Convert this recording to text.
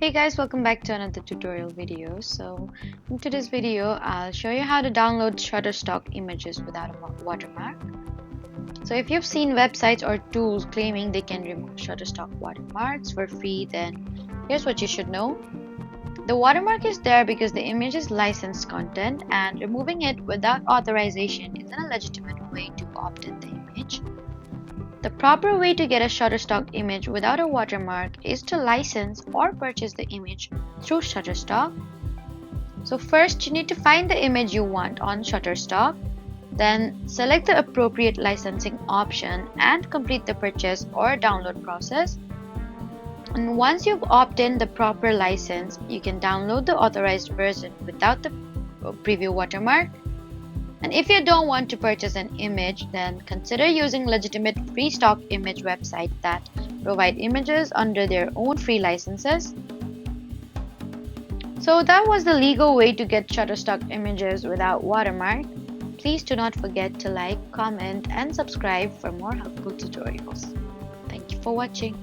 Hey guys, welcome back to another tutorial video. So in today's video, I'll show you how to download Shutterstock images without a watermark. So if you've seen websites or tools claiming they can remove Shutterstock watermarks for free, then here's what you should know. The watermark is there because the image is licensed content, and removing it without authorization isn't a legitimate way to opt in the image. The proper way to get a Shutterstock image without a watermark is to license or purchase the image through Shutterstock. So first, you need to find the image you want on Shutterstock, then select the appropriate licensing option and complete the purchase or download process. And once you've opted in the proper license, you can download the authorized version without the preview watermark. And if you don't want to purchase an image, then consider using legitimate free stock image websites that provide images under their own free licenses. So that was the legal way to get Shutterstock images without watermark. Please do not forget to like, comment, and subscribe for more helpful tutorials. Thank you for watching.